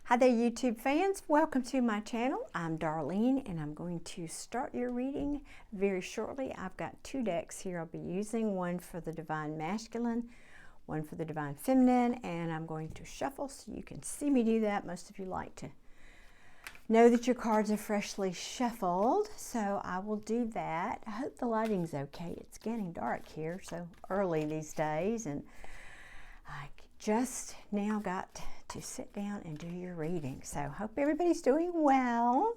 Hi there, YouTube fans. Welcome to my channel. I'm Darlene, and I'm going to start your reading very shortly. I've got two decks here I'll be using, one for the Divine Masculine, one for the Divine Feminine, and I'm going to shuffle so you can see me do that. Most of you like to know that your cards are freshly shuffled, so I will do that. I hope the lighting's okay. It's getting dark here, so early these days, and I just now got to sit down and do your reading. So hope everybody's doing well.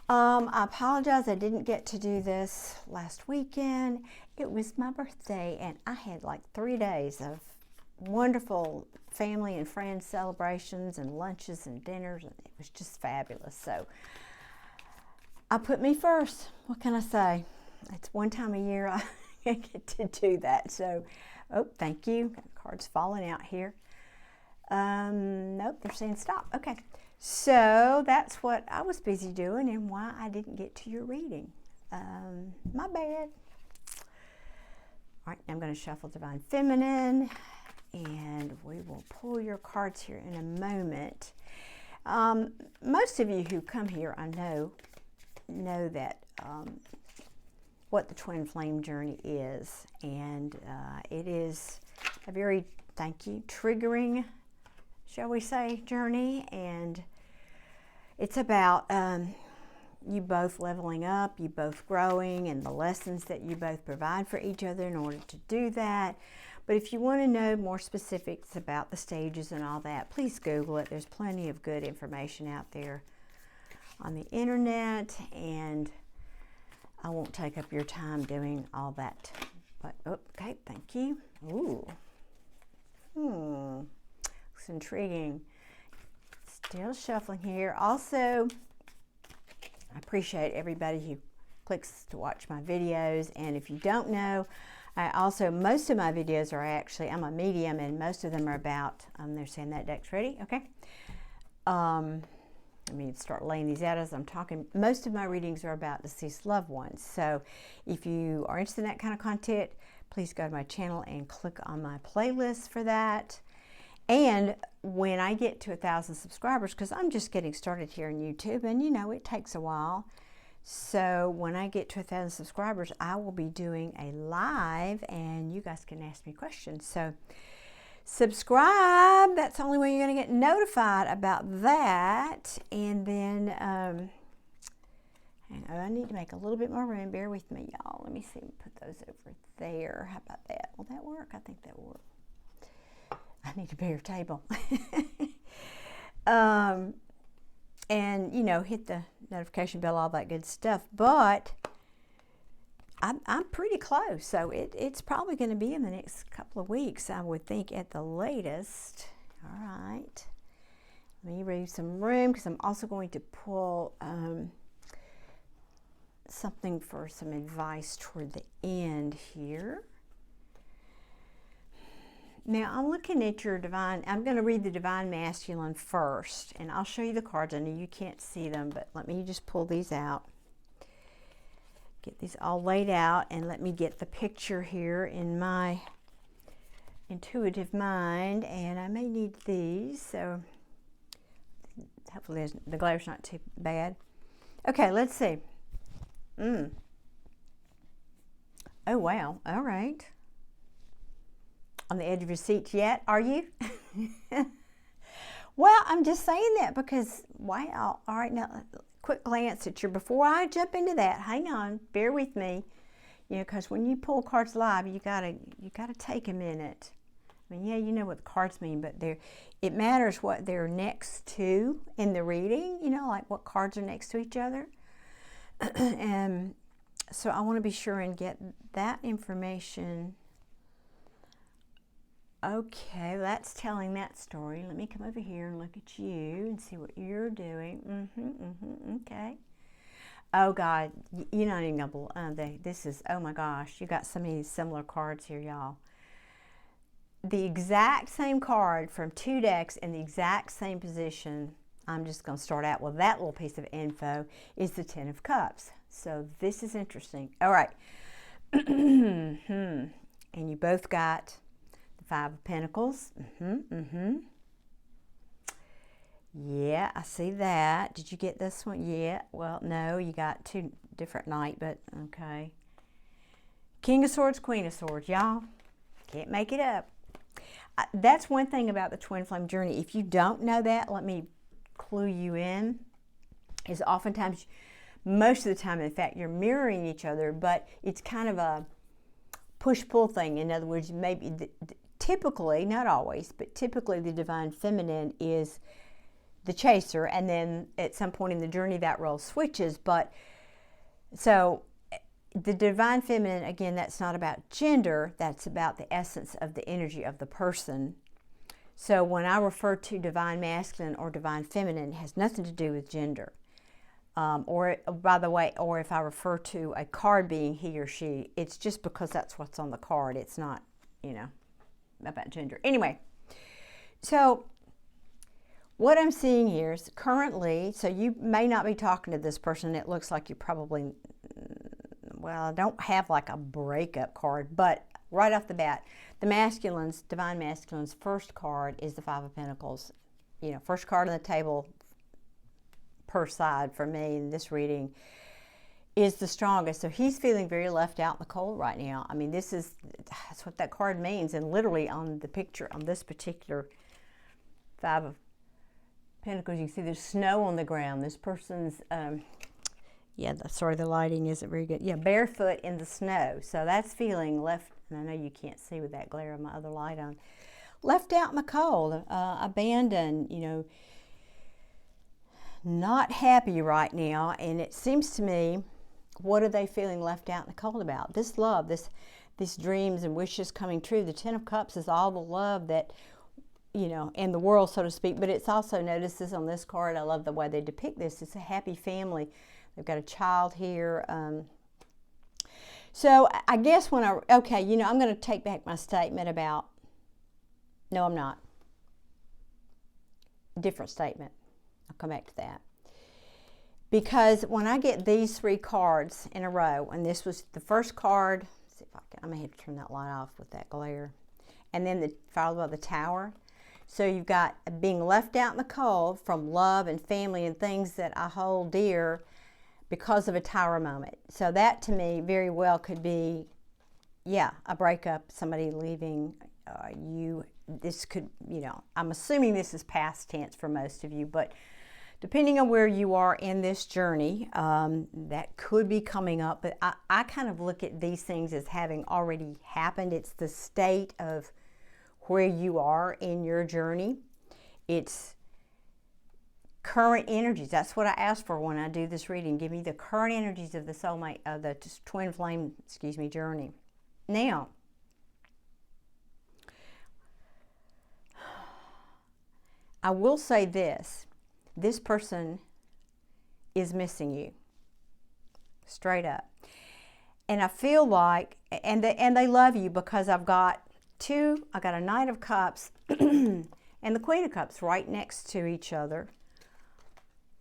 I apologize I didn't get to do this last weekend. It was my birthday and I had like 3 days of wonderful family and friends celebrations and lunches and dinners, and it was just fabulous. So I put me first. What can I say? It's one time a year I get to do that. So, oh, thank you. Got cards falling out here. Nope, they're saying stop. Okay, so that's what I was busy doing and why I didn't get to your reading. My bad. All right, I'm going to shuffle Divine Feminine, and we will pull your cards here in a moment. Most of you who come here, I know that what the Twin Flame journey is, and it is a very, thank you, triggering, shall we say, journey, and it's about you both leveling up, you both growing, and the lessons that you both provide for each other in order to do that. But if you want to know more specifics about the stages and all that, please Google it. There's plenty of good information out there on the internet, and I won't take up your time doing all that. But okay, thank you. Ooh. Looks intriguing. Still shuffling here. Also, I appreciate everybody who clicks to watch my videos, and if you don't know, most of my videos are actually, I'm a medium, and most of them are about, they're saying that deck's ready, okay. Let me start laying these out as I'm talking. Most of my readings are about deceased loved ones, so if you are interested in that kind of content, please go to my channel and click on my playlist for that. And when I get to 1,000 subscribers, because I'm just getting started here on YouTube, and you know it takes a while, so when I get to 1,000 subscribers, I will be doing a live and you guys can ask me questions. So subscribe, that's the only way you're going to get notified about that. And then I need to make a little bit more room. Bear with me, y'all. Let me see, put those over there. How about that? Will that work? I think that will work. I need a bigger table. And, you know, hit the notification bell, all that good stuff. But I'm pretty close, so it's probably going to be in the next couple of weeks, I would think, at the latest. All right. Let me leave some room, because I'm also going to pull something for some advice toward the end here. Now, I'm looking at your Divine, I'm going to read the Divine Masculine first, and I'll show you the cards. I know you can't see them, but let me just pull these out. Get these all laid out, and let me get the picture here in my intuitive mind, and I may need these, so hopefully the glare's not too bad. Okay, let's see. Oh, wow. All right. On the edge of your seat yet, are you? Well, I'm just saying that because, wow. All right, now, quick glance at your, before I jump into that, hang on, bear with me. You know, because when you pull cards live, you gotta take a minute. I mean, yeah, you know what the cards mean, but it matters what they're next to in the reading, you know, like what cards are next to each other. And so I want to be sure and get that information. Okay, that's telling that story. Let me come over here and look at you and see what you're doing. Okay. Oh, God, you're not even going to believe, this is, oh my gosh, you got so many similar cards here, y'all. The exact same card from two decks in the exact same position. I'm just going to start out with that little piece of info, is the Ten of Cups. So this is interesting. All right. And you both got the Five of Pentacles. Yeah, I see that. Did you get this one? Yeah. Well, no, you got two different night, but okay. King of Swords, Queen of Swords. Y'all can't make it up. That's one thing about the twin flame journey. If you don't know that, let me clue you in. Is oftentimes, most of the time, in fact, you're mirroring each other, but it's kind of a push-pull thing. In other words, maybe typically, not always, but typically the divine feminine is the chaser, and then at some point in the journey that role switches. But so the divine feminine, again, that's not about gender, that's about the essence of the energy of the person. So when I refer to divine masculine or divine feminine, it has nothing to do with gender. Or, by the way, or if I refer to a card being he or she, it's just because that's what's on the card. It's not, about gender. Anyway, so what I'm seeing here is currently, so you may not be talking to this person. It looks like you probably, well, I don't have like a breakup card, but right off the bat, the masculines, divine masculines, first card is the Five of Pentacles. First card on the table per side for me in this reading is the strongest. So he's feeling very left out in the cold right now. I mean, that's what that card means. And literally on the picture, on this particular Five of Pentacles, you can see there's snow on the ground. This person's, sorry, the lighting isn't very good. Yeah, barefoot in the snow. So that's feeling left, and I know you can't see with that glare of my other light on. Left out in the cold, abandoned, not happy right now. And it seems to me, what are they feeling left out in the cold about? This love, these dreams and wishes coming true. The Ten of Cups is all the love that, in the world, so to speak. But it's also, notice this on this card, I love the way they depict this. It's a happy family. They've got a child here. So I guess I'm going to take back my statement about, no, I'm not. Different statement. I'll come back to that. Because when I get these three cards in a row, and this was the first card, let's see if I may have to turn that light off with that glare, and then followed by the Tower. So you've got being left out in the cold from love and family and things that I hold dear because of a Tower moment. So that to me very well could be, a breakup, somebody leaving you. This could, I'm assuming this is past tense for most of you, but depending on where you are in this journey, that could be coming up. But I kind of look at these things as having already happened. It's the state of where you are in your journey. It's current energies. That's what I ask for when I do this reading. Give me the current energies of the soulmate, of the twin flame, journey. Now, I will say this. This person is missing you. Straight up. And I feel like, and they love you, because I've got a Knight of Cups and the Queen of Cups right next to each other,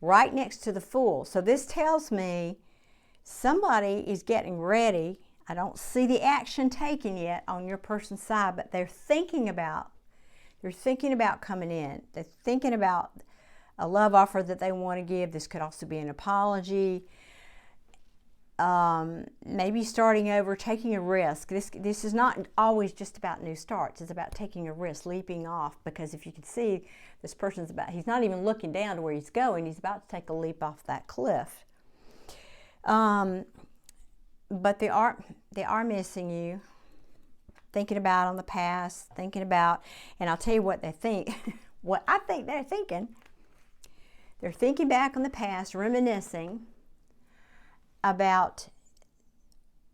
right next to the Fool. So this tells me somebody is getting ready. I don't see the action taken yet on your person's side, but they're thinking about coming in. They're thinking about a love offer that they want to give. This could also be an apology. Maybe starting over, taking a risk. This is not always just about new starts. It's about taking a risk, leaping off, because if you can see, this person's he's not even looking down to where he's going. He's about to take a leap off that cliff. But they are missing you, thinking about on the past, thinking about, and I'll tell you what they think, what I think they're thinking. They're thinking back on the past, reminiscing about,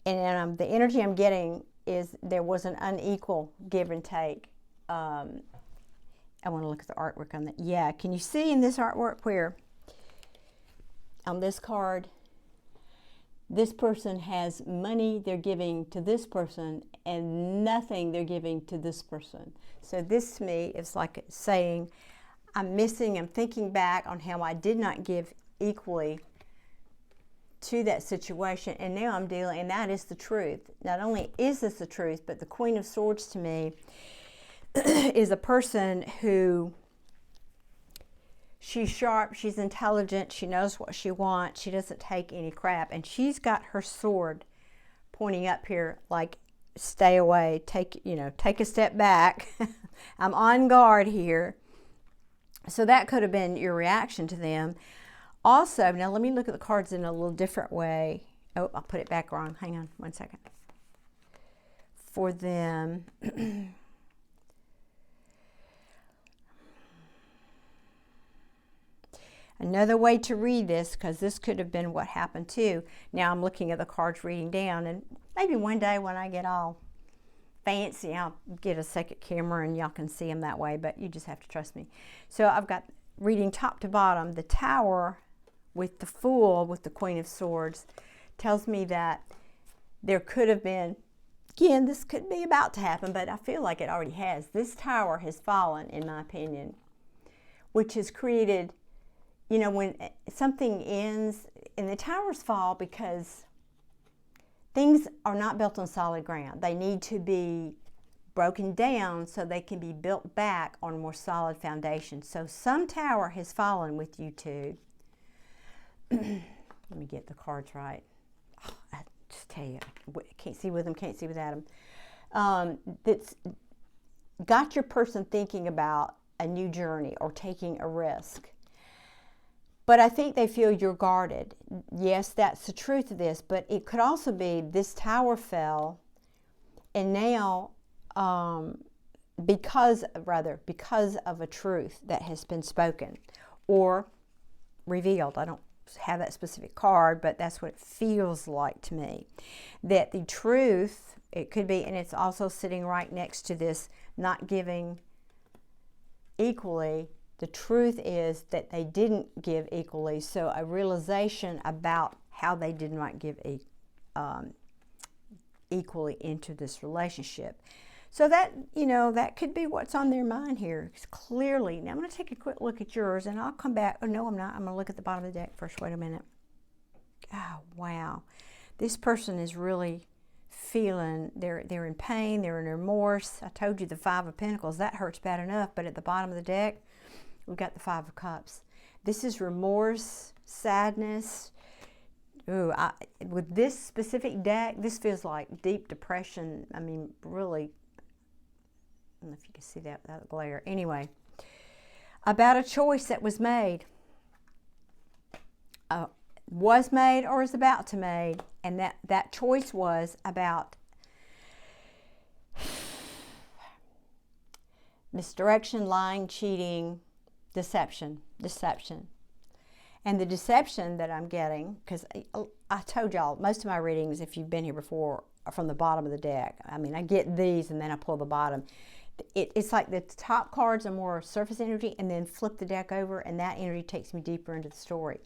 and the energy I'm getting is there was an unequal give and take. I want to look at the artwork on that. Yeah, can you see in this artwork where on this card, this person has money they're giving to this person and nothing they're giving to this person. So this to me is like saying, I'm thinking back on how I did not give equally to that situation, and now I'm dealing, and that is the truth. Not only is this the truth, but the Queen of Swords to me is a person who She's sharp, she's intelligent, she knows what she wants, she doesn't take any crap, and she's got her sword pointing up here like, stay away, take a step back. I'm on guard here. So that could have been your reaction to them. Also, now let me look at the cards in a little different way. Oh, I'll put it back wrong. Hang on one second. For them, another way to read this, because this could have been what happened too. Now I'm looking at the cards reading down, and maybe one day when I get all fancy, I'll get a second camera and y'all can see them that way, but you just have to trust me. So I've got reading top to bottom. The Tower with the Fool with the Queen of Swords tells me that there could have been, again, this could be about to happen, but I feel like it already has. This tower has fallen, in my opinion, which has created, you know, when something ends, and the towers fall because things are not built on solid ground. They need to be broken down so they can be built back on a more solid foundation. So some tower has fallen with you two. Let me get the cards right. Oh, I just tell you, can't see with them, can't see without them. That's got your person thinking about a new journey or taking a risk. But I think they feel you're guarded. Yes, that's the truth of this, but it could also be this tower fell, and now because of a truth that has been spoken or revealed. I don't have that specific card, but that's what it feels like to me. That the truth, it could be, and it's also sitting right next to this not giving equally. The truth is that they didn't give equally, so a realization about how they did not give equally into this relationship. So that, you know, that could be what's on their mind here. Clearly. Now I'm going to take a quick look at yours, and I'll come back. Oh, no, I'm not. I'm going to look at the bottom of the deck first. Wait a minute. Oh, wow. This person is really feeling, they're in pain, they're in remorse. I told you the Five of Pentacles, that hurts bad enough, but at the bottom of the deck, we've got the Five of Cups. This is remorse, sadness. Ooh, with this specific deck, this feels like deep depression. I mean, really, I don't know if you can see that without the glare. Anyway, about a choice that was made. Was made or is about to made. And that choice was about misdirection, lying, cheating, deception. And the deception that I'm getting, because I told y'all, most of my readings, if you've been here before, are from the bottom of the deck. I mean, I get these and then I pull the bottom. It's like the top cards are more surface energy, and then flip the deck over and that energy takes me deeper into the story.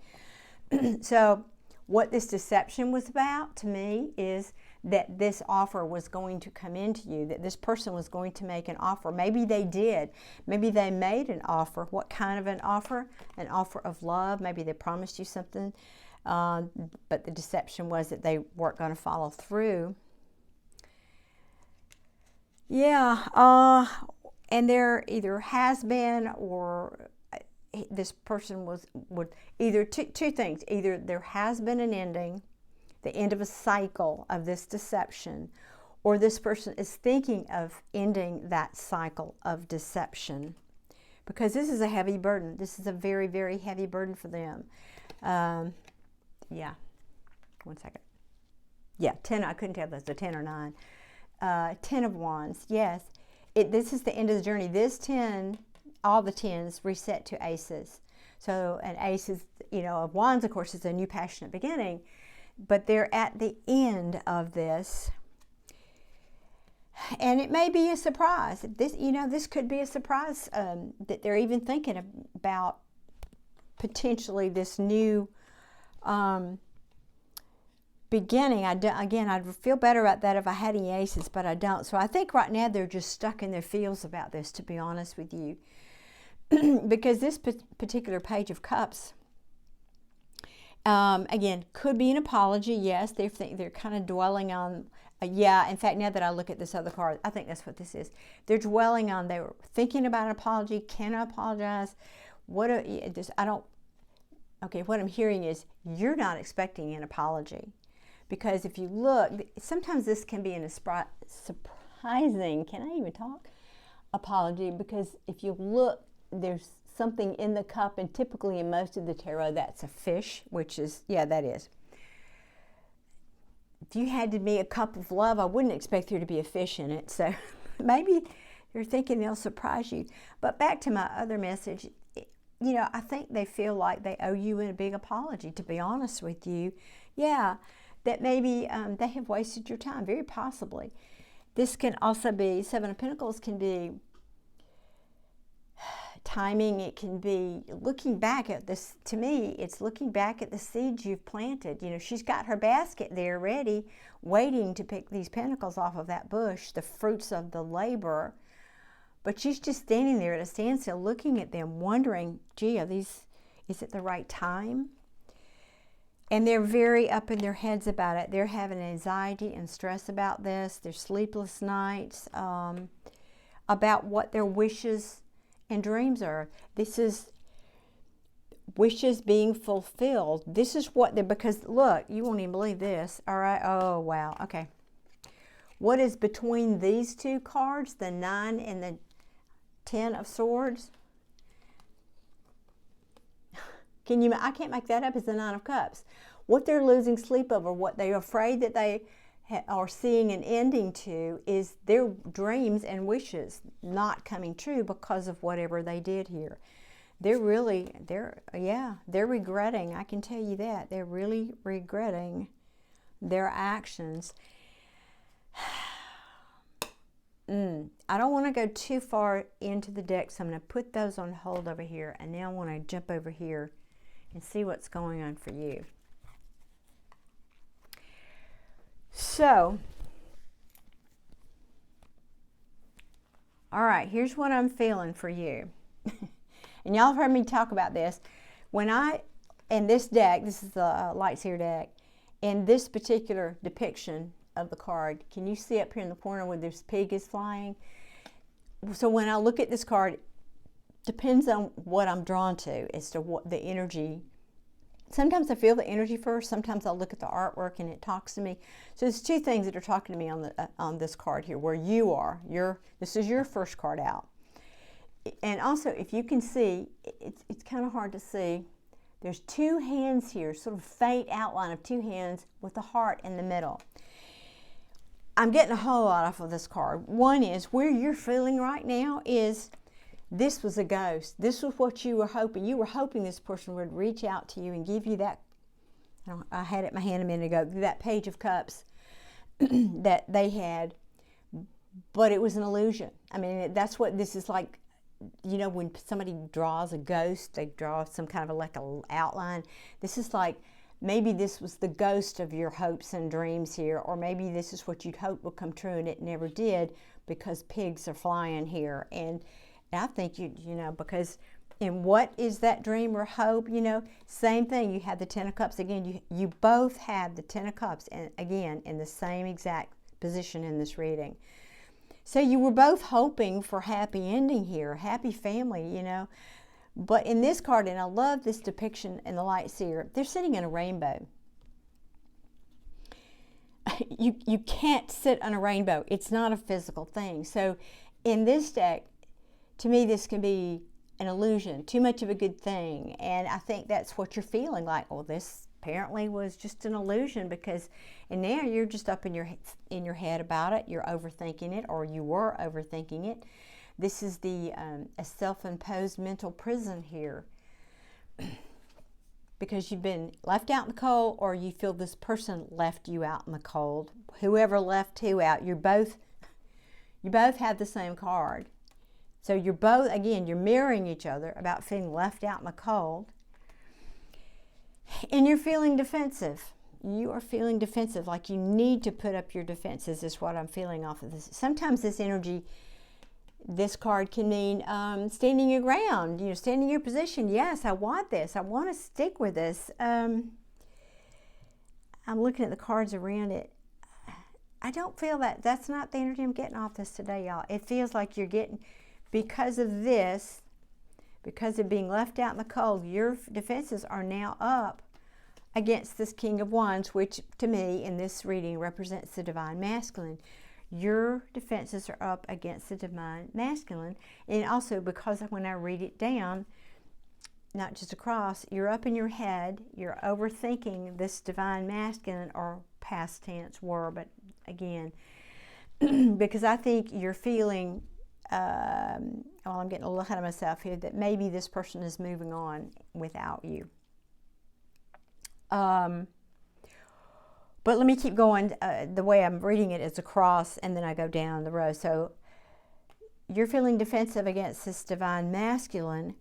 So what this deception was about to me is that this offer was going to come into you, that this person was going to make an offer. Maybe they did. Maybe they made an offer. What kind of an offer? An offer of love. Maybe they promised you something, but the deception was that they weren't going to follow through. Yeah, and there either has been, or this person would either two things. Either there has been an ending, the end of a cycle of this deception, or this person is thinking of ending that cycle of deception, because this is a heavy burden. This is a very, very heavy burden for them. Yeah, one second. Yeah, 10, I couldn't tell if that's a 10 or 9. 10 of Wands, yes. This is the end of the journey. This 10, all the 10s reset to aces. So an ace is, you know, of Wands, of course, is a new passionate beginning. But they're at the end of this, and it may be a surprise. This could be a surprise that they're even thinking about potentially this new beginning. I'd feel better about that if I had any aces, but I don't. So I think right now they're just stuck in their feels about this, to be honest with you, because this particular Page of Cups. Again, could be an apology. Yes, they're kind of dwelling on, yeah, in fact, now that I look at this other card, I think that's what this is. They're dwelling on, they were thinking about an apology, can I apologize? Okay, what I'm hearing is you're not expecting an apology. Because if you look, sometimes this can be a surprising, can I even talk? Apology, because if you look, there's something in the cup, and typically in most of the tarot, that's a fish, which is, yeah, that is. If you handed me a cup of love, I wouldn't expect there to be a fish in it. So maybe you're thinking they'll surprise you. But back to my other message, you know, I think they feel like they owe you a big apology, to be honest with you. Yeah, that maybe they have wasted your time, very possibly. This can also be, Seven of Pentacles can be timing. It can be looking back at this. To me, it's looking back at the seeds you've planted. You know, she's got her basket there ready, waiting to pick these pentacles off of that bush, the fruits of the labor. But she's just standing there at a standstill, looking at them, wondering, gee, is it the right time? And they're very up in their heads about it. They're having anxiety and stress about this. There's sleepless nights about what their wishes and dreams are. This is wishes being fulfilled. This is what they're, because look, you won't even believe this. All right. Oh, wow. Okay. What is between these two cards, the 9 and the 10 of Swords? I can't make that up, as the 9 of Cups. What they're losing sleep over, what they're afraid that they are seeing an ending to, is their dreams and wishes not coming true because of whatever they did here. They're regretting. I can tell you that. They're really regretting their actions. I don't want to go too far into the deck, so I'm going to put those on hold over here, and now I want to jump over here and see what's going on for you. So, all right, here's what I'm feeling for you. And y'all have heard me talk about this. In this deck, this is the Light Seer deck, in this particular depiction of the card, can you see up here in the corner where this pig is flying? So when I look at this card, depends on what I'm drawn to as to what the energy. Sometimes I feel the energy first. Sometimes I'll look at the artwork and it talks to me. So there's two things that are talking to me on this card here, where you are. This is your first card out. And also, if you can see, it's kind of hard to see. There's two hands here, sort of faint outline of two hands with the heart in the middle. I'm getting a whole lot off of this card. One is, where you're feeling right now is, this was a ghost. This was what you were hoping. You were hoping this person would reach out to you and give you that, I had it in my hand a minute ago, that Page of Cups that they had, but it was an illusion. I mean, that's what this is like. You know, when somebody draws a ghost, they draw some kind of like an outline. This is like, maybe this was the ghost of your hopes and dreams here, or maybe this is what you'd hope would come true and it never did, because pigs are flying here. And I think you know, because in what is that dream or hope, you know, same thing. You have the 10 of Cups again. You both have the 10 of Cups, and again in the same exact position in this reading. So you were both hoping for happy ending here, happy family, you know. But in this card, and I love this depiction in the Light Seer, they're sitting in a rainbow. You can't sit on a rainbow. It's not a physical thing. So in this deck, to me, this can be an illusion, too much of a good thing. And I think that's what you're feeling like. Well, this apparently was just an illusion, because, and now you're just up in your head about it. You're overthinking it, or you were overthinking it. This is a self-imposed mental prison here, because you've been left out in the cold, or you feel this person left you out in the cold. Whoever left who out, you both have the same card. So you're both, again, you're mirroring each other about feeling left out in the cold. And you're feeling defensive. You are feeling defensive, like you need to put up your defenses, is what I'm feeling off of this. Sometimes this energy, this card can mean standing your ground, you know, standing your position. Yes, I want this. I want to stick with this. I'm looking at the cards around it. I don't feel that. That's not the energy I'm getting off this today, y'all. It feels like you're getting, because of this, because of being left out in the cold, your defenses are now up against this King of Wands, which to me in this reading represents the divine masculine. Your defenses are up against the divine masculine. And also because when I read it down, not just across, you're up in your head, you're overthinking this divine masculine, or past tense were, but again, because I think you're feeling, well, I'm getting a little ahead of myself here, that maybe this person is moving on without you. But let me keep going. The way I'm reading it is across, and then I go down the row. So you're feeling defensive against this divine masculine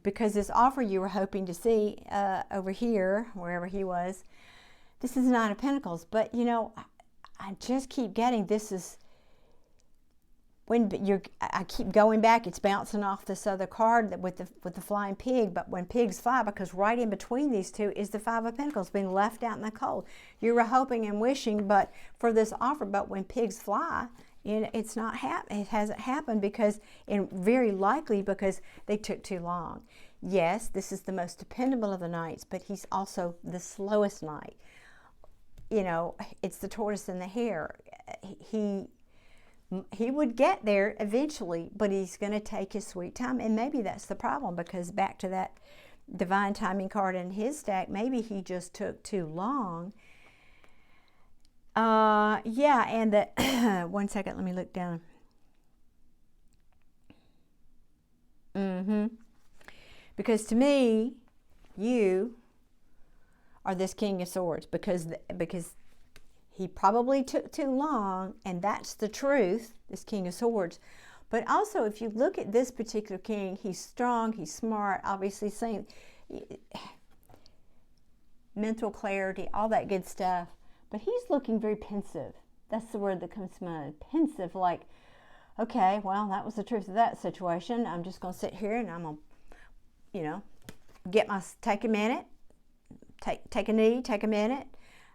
because this offer you were hoping to see over here, wherever he was, this is Nine of Pentacles. But, you know, I just keep getting this is when I keep going back, it's bouncing off this other card with the flying pig. But when pigs fly, because right in between these two is the Five of Pentacles, being left out in the cold. You were hoping and wishing, but for this offer. But when pigs fly, it's not it hasn't happened because, and very likely because they took too long. Yes, this is the most dependable of the knights, but he's also the slowest knight. You know, it's the tortoise and the hare. He would get there eventually, but he's going to take his sweet time. And maybe that's the problem, because back to that divine timing card in his stack, maybe he just took too long. Yeah, and the one second, let me look down. Because to me, you are this King of Swords, because he probably took too long, and that's the truth, this King of Swords. But also, if you look at this particular king, he's strong, he's smart, obviously saying mental clarity, all that good stuff. But he's looking very pensive. That's the word that comes to mind. Pensive, like, okay, well, that was the truth of that situation. I'm just going to sit here and I'm going to, you know, take a minute, take a knee, take a minute.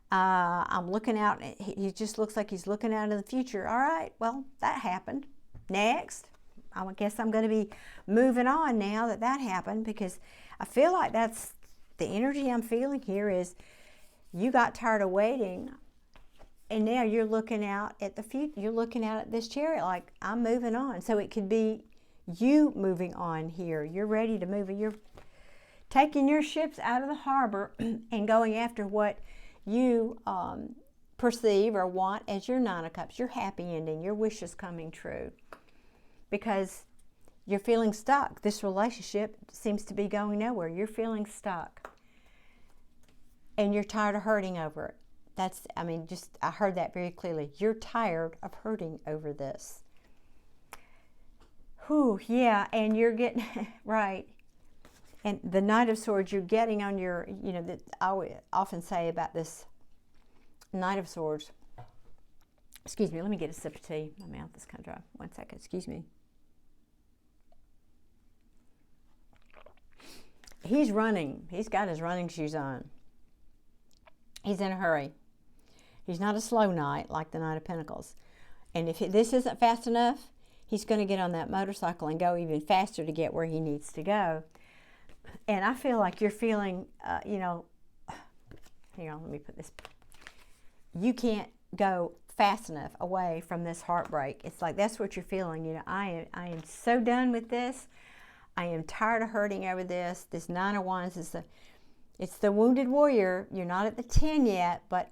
I'm looking out. He just looks like he's looking out in the future. All right, well, that happened. Next, I guess I'm going to be moving on now that happened, because I feel like that's the energy I'm feeling here is you got tired of waiting, and now you're looking out at the future. You're looking out at this Chariot like, I'm moving on. So it could be you moving on here. You're ready to move. You're taking your ships out of the harbor and going after what you perceive or want as your Nine of Cups, your happy ending, your wishes coming true. Because you're feeling stuck. This relationship seems to be going nowhere. You're feeling stuck. And you're tired of hurting over it. I heard that very clearly. You're tired of hurting over this. Whew, yeah, and you're getting, right. And the Knight of Swords, you're getting on your, you know, that I often say about this Knight of Swords. Excuse me, let me get a sip of tea. My mouth is kind of dry. 1 second, excuse me. He's running. He's got his running shoes on. He's in a hurry. He's not a slow knight like the Knight of Pentacles. And if this isn't fast enough, he's going to get on that motorcycle and go even faster to get where he needs to go. And I feel like you're feeling, you know, hang on, let me put this. You can't go fast enough away from this heartbreak. It's like that's what you're feeling. You know, I am so done with this. I am tired of hurting over this. This Nine of Wands is it's the wounded warrior. You're not at the 10 yet, but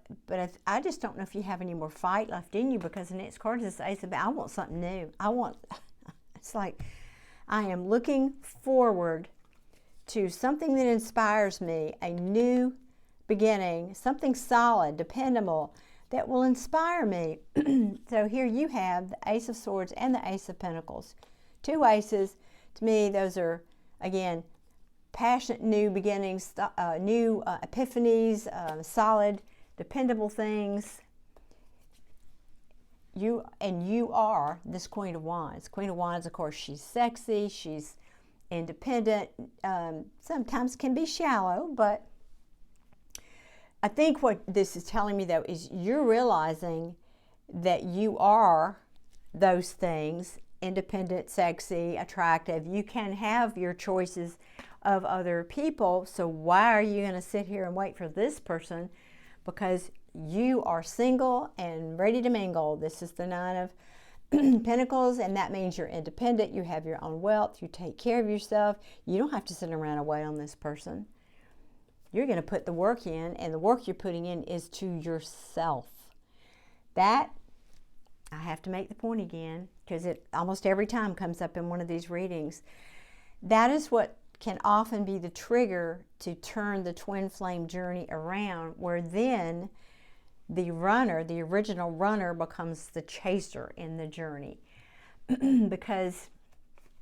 I just don't know if you have any more fight left in you, because the next card is the Ace of Pentacles. I want something new. It's like I am looking forward to something that inspires me, a new beginning, something solid, dependable, that will inspire me. So here you have the Ace of Swords and the Ace of Pentacles. Two aces. To me, those are, again, passionate new beginnings, new epiphanies, solid, dependable things. You are this Queen of Wands. Queen of Wands, of course, she's sexy, she's independent, sometimes can be shallow, but I think what this is telling me, though, is you're realizing that you are those things, independent, sexy, attractive. You can have your choices of other people. So why are you going to sit here and wait for this person? Because you are single and ready to mingle. This is the Nine of Pentacles, and that means you're independent. You have your own wealth. You take care of yourself. You don't have to sit around and wait on this person. You're going to put the work in, and the work you're putting in is to yourself. That, I have to make the point again, because it almost every time comes up in one of these readings. That is what can often be the trigger to turn the twin flame journey around, where then the runner, the original runner, becomes the chaser in the journey. Because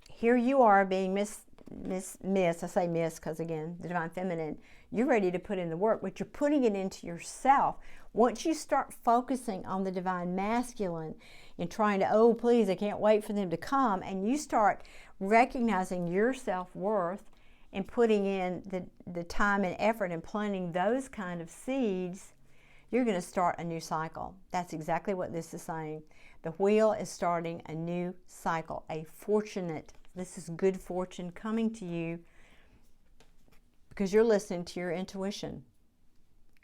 here you are being I say miss because, again, the divine feminine, you're ready to put in the work, but you're putting it into yourself. Once you start focusing on the divine masculine and trying to, oh, please, I can't wait for them to come, and you start recognizing your self-worth and putting in the time and effort and planting those kind of seeds, you're going to start a new cycle. That's exactly what this is saying. The wheel is starting a new cycle, this is good fortune coming to you because you're listening to your intuition.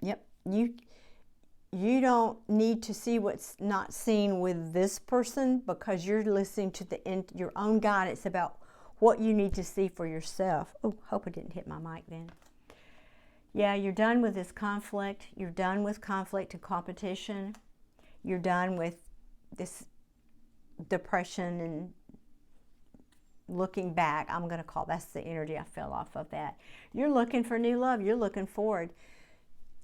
Yep, you don't need to see what's not seen with this person, because you're listening to your own guidance about what you need to see for yourself. Oh, hope I didn't hit my mic then. Yeah, you're done with this conflict. You're done with conflict and competition. You're done with this depression and looking back. I'm going to call that's the energy I fell off of that. You're looking for new love. You're looking forward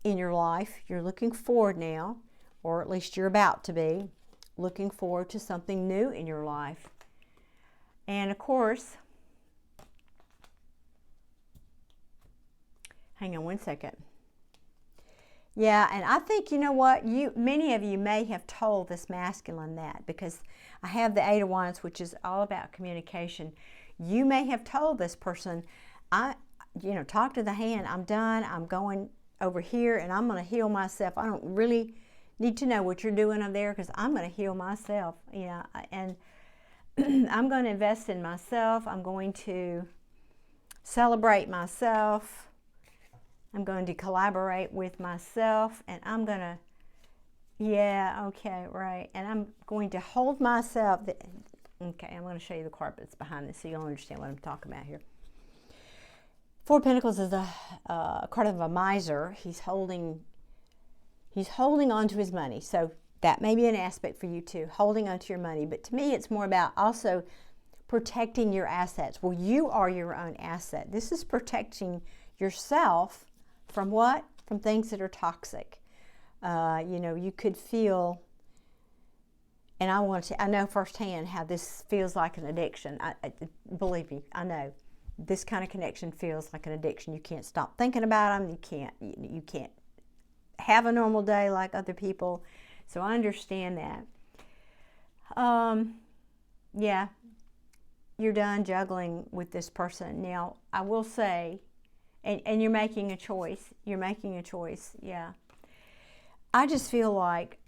in your life. You're looking forward now, or at least you're about to be looking forward to something new in your life. And of course, hang on one second. Yeah, and I think, you know what, many of you may have told this masculine that, because I have the Eight of Wands, which is all about communication. You may have told this person, talk to the hand, I'm done, I'm going over here and I'm going to heal myself. I don't really need to know what you're doing over there, because I'm going to heal myself. Yeah, and I'm going to invest in myself. I'm going to celebrate myself. I'm going to collaborate with myself, and I'm going to, yeah, okay, right. And I'm going to hold myself. Okay, I'm going to show you the card that's behind this so you'll understand what I'm talking about here. Four of Pentacles is a card of a miser. He's holding on to his money. So that may be an aspect for you too, holding on to your money. But to me, it's more about also protecting your assets. Well, you are your own asset. This is protecting yourself from what? From things that are toxic. You could feel, and I know firsthand how this feels like an addiction. Believe me, I know. This kind of connection feels like an addiction. You can't stop thinking about them. You can't have a normal day like other people. So I understand that. Yeah, you're done juggling with this person. Now, I will say, and you're making a choice. You're making a choice, yeah. I just feel like,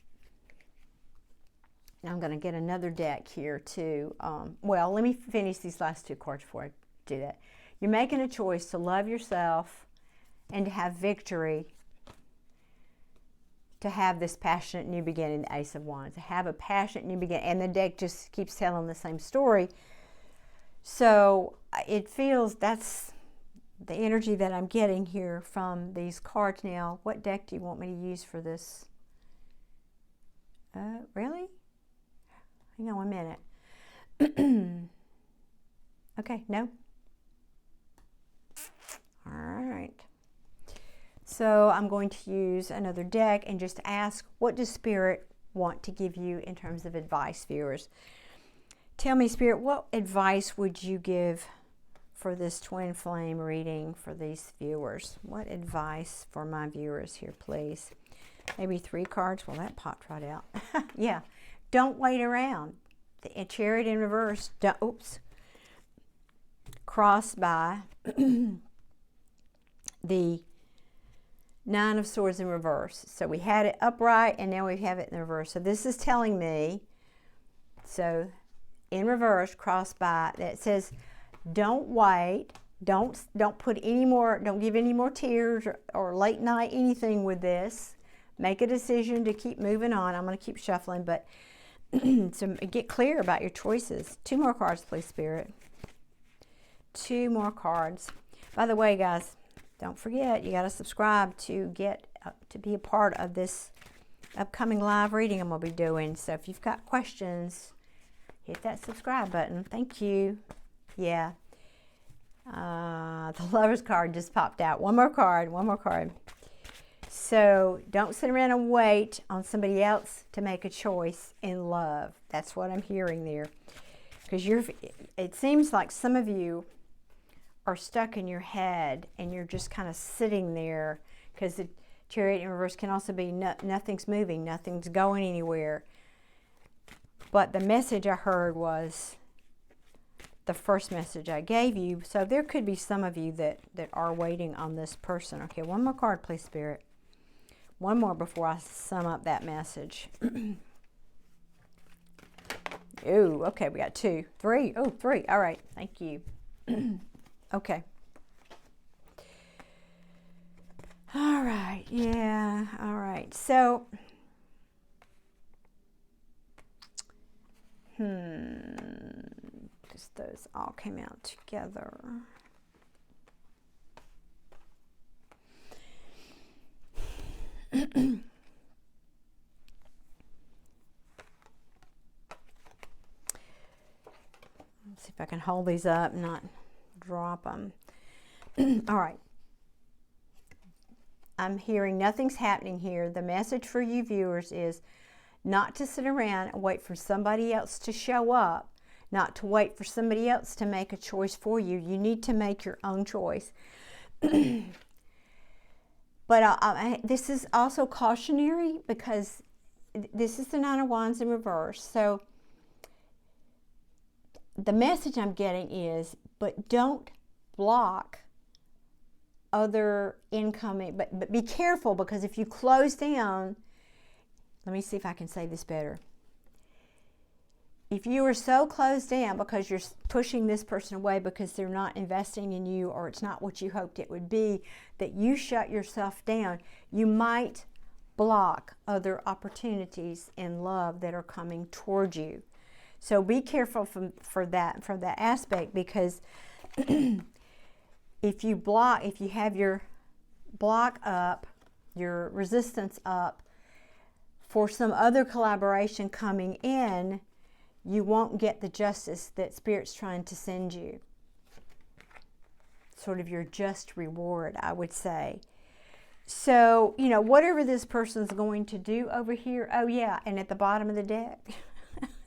and I'm going to get another deck here too. Well, let me finish these last two cards before I do that. You're making a choice to love yourself and to have victory, to have this passionate new beginning, the Ace of Wands, to have a passionate new beginning. And the deck just keeps telling the same story. So it feels, that's the energy that I'm getting here from these cards. Now, what deck do you want me to use for this? Really? Hang on 1 minute. Okay, no? All right. So I'm going to use another deck and just ask, what does Spirit want to give you in terms of advice, viewers? Tell me, Spirit, what advice would you give for this twin flame reading for these viewers? What advice for my viewers here, please? Maybe 3 cards? Well, that popped right out. Yeah. Don't wait around. The Chariot in reverse. Oops. Crossed by the Nine of Swords in reverse. So we had it upright and now we have it in the reverse. So this is telling me, so in reverse, crossed by, that says, don't wait. Don't put any more, don't give any more tears or late night anything with this. Make a decision to keep moving on. I'm going to keep shuffling, but so get clear about your choices. 2 more cards, please, Spirit. 2 more cards. By the way, guys, don't forget, you got to subscribe to get to be a part of this upcoming live reading I'm going to be doing. So if you've got questions, hit that subscribe button. Thank you. Yeah. The Lover's card just popped out. One more card. So don't sit around and wait on somebody else to make a choice in love. That's what I'm hearing there. Because it seems like some of you are stuck in your head and you're just kind of sitting there, because the Chariot in reverse can also be nothing's moving, nothing's going anywhere. But the message I heard was the first message I gave you. So there could be some of you that are waiting on this person. Okay, one more card, please, Spirit. One more before I sum up that message. Ooh, okay, we got 2. 3. Oh, 3. All right, thank you. Okay. All right, yeah, all right. So, because those all came out together. Let's see if I can hold these up and not drop them. All right. I'm hearing nothing's happening here. The message for you viewers is not to sit around and wait for somebody else to show up, not to wait for somebody else to make a choice for you. You need to make your own choice. But this is also cautionary, because this is the 9 of Wands in reverse. So the message I'm getting is, but don't block other incoming, but be careful, because if you close down, let me see if I can say this better. If you are so closed down because you're pushing this person away because they're not investing in you, or it's not what you hoped it would be, that you shut yourself down, you might block other opportunities in love that are coming towards you. So be careful for that aspect, because if you have your block up, your resistance up for some other collaboration coming in, you won't get the justice that Spirit's trying to send you. Sort of your just reward, I would say. So, you know, whatever this person's going to do over here, oh yeah, and at the bottom of the deck,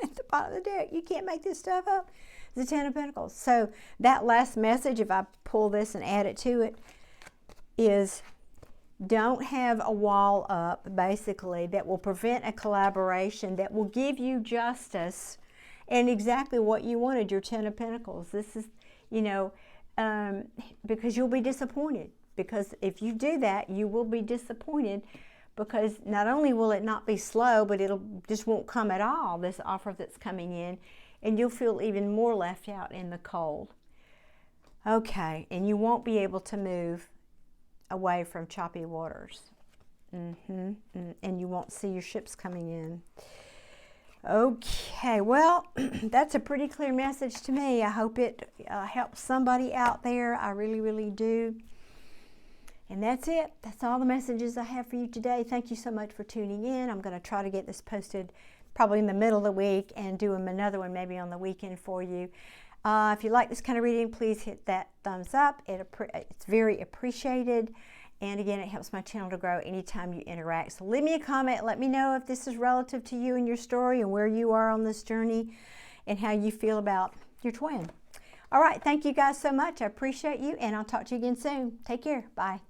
at the bottom of the deck, you can't make this stuff up, the 10 of Pentacles. So that last message, if I pull this and add it to it, is don't have a wall up, basically, that will prevent a collaboration, that will give you justice and exactly what you wanted, your 10 of Pentacles. This is, you know, because you'll be disappointed. Because if you do that, you will be disappointed, because not only will it not be slow, but it'll just won't come at all, this offer that's coming in, and you'll feel even more left out in the cold. Okay, and you won't be able to move away from choppy waters. And you won't see your ships coming in. Okay, well, that's a pretty clear message to me. I hope it helps somebody out there. I really, really do. And that's it. That's all the messages I have for you today. Thank you so much for tuning in. I'm going to try to get this posted probably in the middle of the week, and do another one maybe on the weekend for you. If you like this kind of reading, please hit that thumbs up. It's very appreciated. And again, it helps my channel to grow anytime you interact. So leave me a comment. Let me know if this is relative to you and your story, and where you are on this journey, and how you feel about your twin. All right. Thank you guys so much. I appreciate you, and I'll talk to you again soon. Take care. Bye.